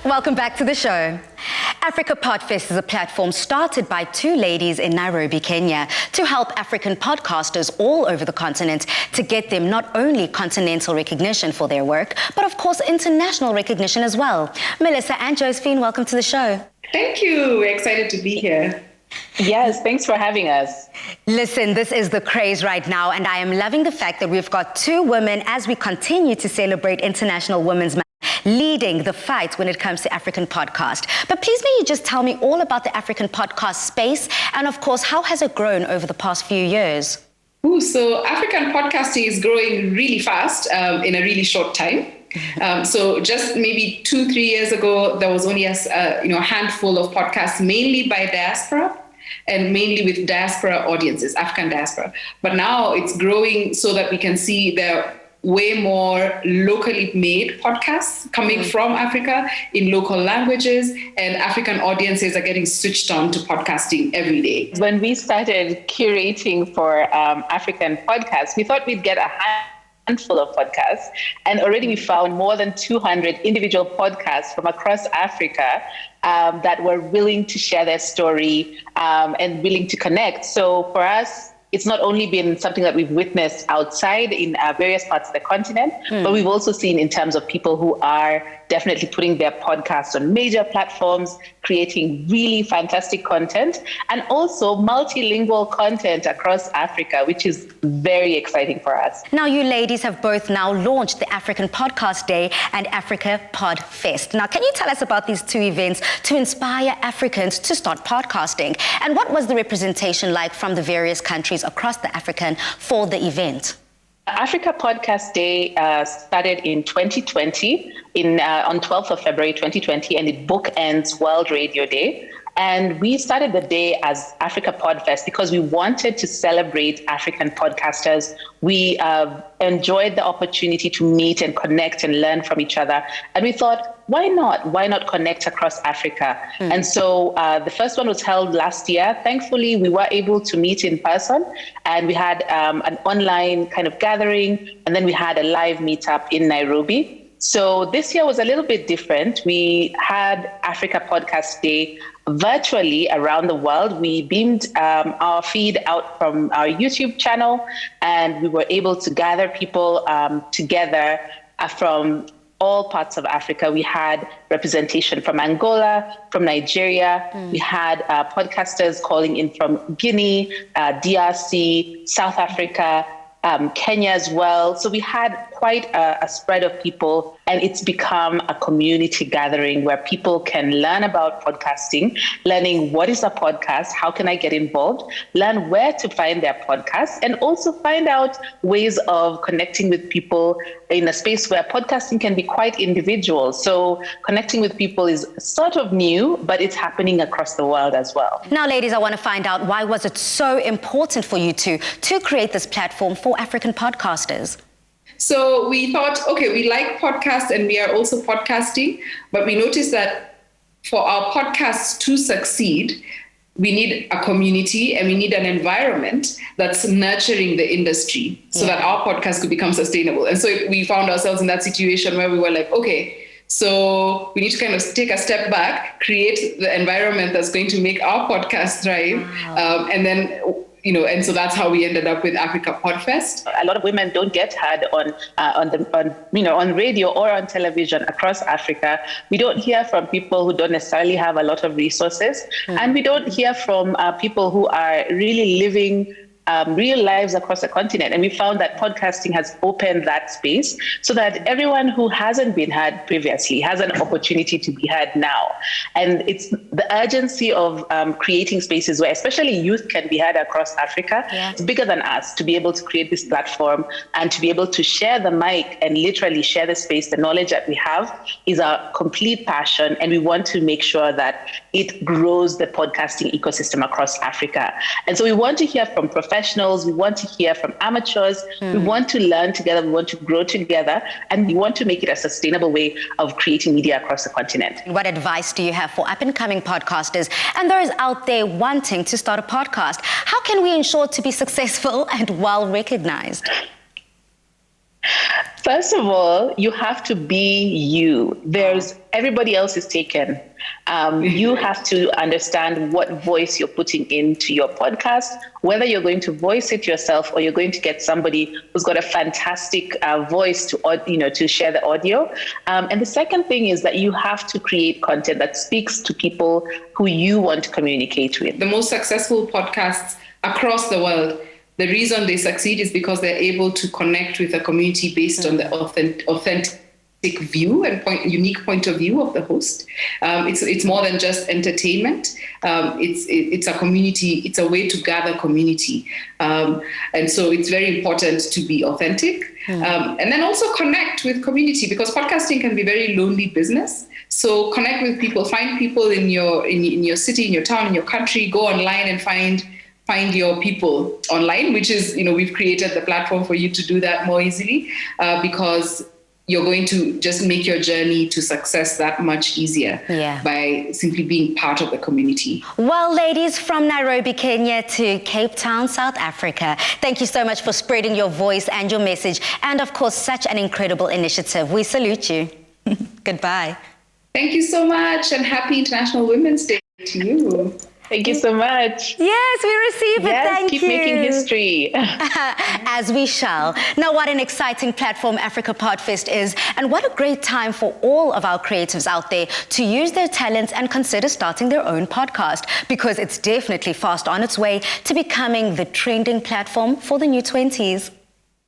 Welcome back to the show. Africa Podfest is a platform started by two ladies in Nairobi, Kenya, to help African podcasters all over the continent to get them not only continental recognition for their work, but of course international recognition as well. Melissa and Josephine, welcome to the show. Thank you. We're excited to be here. Yes, thanks for having us. Listen, this is the craze right now, and I am loving the fact that we've got two women as we continue to celebrate International Women's Month, leading the fight when it comes to African podcast. But please may you just tell me all about the African podcast space, and of course, how has it grown over the past few years? So African podcasting is growing really fast in a really short time. So just maybe 2-3 years ago, there was only a handful of podcasts, mainly by diaspora and mainly with diaspora audiences, African diaspora. But now it's growing so that we can see there are way more locally made podcasts coming from Africa in local languages, and African audiences are getting switched on to podcasting every day. When we started curating for African podcasts, we thought we'd get a handful of podcasts, and already we found more than 200 individual podcasts from across Africa that were willing to share their story and willing to connect. So for us, it's not only been something that we've witnessed outside in various parts of the continent, but we've also seen in terms of people who are definitely putting their podcasts on major platforms, creating really fantastic content, and also multilingual content across Africa, which is very exciting for us. Now, you ladies have both now launched the African Podcast Day and Africa Podfest. Now, can you tell us about these two events to inspire Africans to start podcasting? And what was the representation like from the various countries across the African for the event? Africa Podcast Day started in 2020, on 12th of February 2020, and it bookends World Radio Day. And we started the day as Africa Podfest because we wanted to celebrate African podcasters. We enjoyed the opportunity to meet and connect and learn from each other. And we thought, why not? Why not connect across Africa? And so the first one was held last year. Thankfully, we were able to meet in person, and we had an online kind of gathering, and then we had a live meetup in Nairobi. So this year was a little bit different. We had Africa Podcast Day virtually around the world. We beamed our feed out from our YouTube channel, and we were able to gather people together from all parts of Africa. We had representation from Angola, from Nigeria. We had podcasters calling in from Guinea, DRC, South Africa, Kenya as well. So we had quite a spread of people, and it's become a community gathering where people can learn about podcasting, learning what is a podcast, how can I get involved, learn where to find their podcasts, and also find out ways of connecting with people in a space where podcasting can be quite individual. So connecting with people is sort of new, but it's happening across the world as well. Now, ladies, I want to find out, why was it so important for you two to create this platform for African podcasters? So we thought, okay, we like podcasts and we are also podcasting, but we noticed that for our podcasts to succeed, we need a community and we need an environment that's nurturing the industry so that our podcast could become sustainable. And so we found ourselves in that situation where we were like, okay, so we need to kind of take a step back, create the environment that's going to make our podcast thrive. And then, and so that's how we ended up with Africa Podfest. A lot of women don't get heard on radio or on television across Africa. We don't hear from people who don't necessarily have a lot of resources, and we don't hear from people who are really living real lives across the continent. And we found that podcasting has opened that space so that everyone who hasn't been heard previously has an opportunity to be heard now. And it's the urgency of creating spaces where especially youth can be heard across Africa. It's bigger than us to be able to create this platform and to be able to share the mic and literally share the space. The knowledge that we have is our complete passion, and we want to make sure that it grows the podcasting ecosystem across Africa. And so we want to hear from professionals, we want to hear from amateurs, we want to learn together, we want to grow together, and we want to make it a sustainable way of creating media across the continent. What advice do you have for up-and-coming podcasters and those out there wanting to start a podcast? How can we ensure to be successful and well-recognized? First of all, you have to be you. Everybody else is taken. You have to understand what voice you're putting into your podcast, whether you're going to voice it yourself or you're going to get somebody who's got a fantastic voice to share the audio. And the second thing is that you have to create content that speaks to people who you want to communicate with. The most successful podcasts across the world, the reason they succeed is because they're able to connect with a community based on the authentic view and unique point of view of the host. It's more than just entertainment. It's a community. It's a way to gather community, and so it's very important to be authentic, and then also connect with community, because podcasting can be very lonely business. So connect with people, find people in your city, in your town, in your country. Go online and find your people online, which is, we've created the platform for you to do that more easily, because you're going to just make your journey to success that much easier by simply being part of the community. Well, ladies, from Nairobi, Kenya to Cape Town, South Africa, thank you so much for spreading your voice and your message. And of course, such an incredible initiative. We salute you. Goodbye. Thank you so much, and happy International Women's Day to you. Thank you so much. Yes, we receive it. Thank you. Keep making history. As we shall. Now, what an exciting platform Africa Podfest is, and what a great time for all of our creatives out there to use their talents and consider starting their own podcast, because it's definitely fast on its way to becoming the trending platform for the new 20s.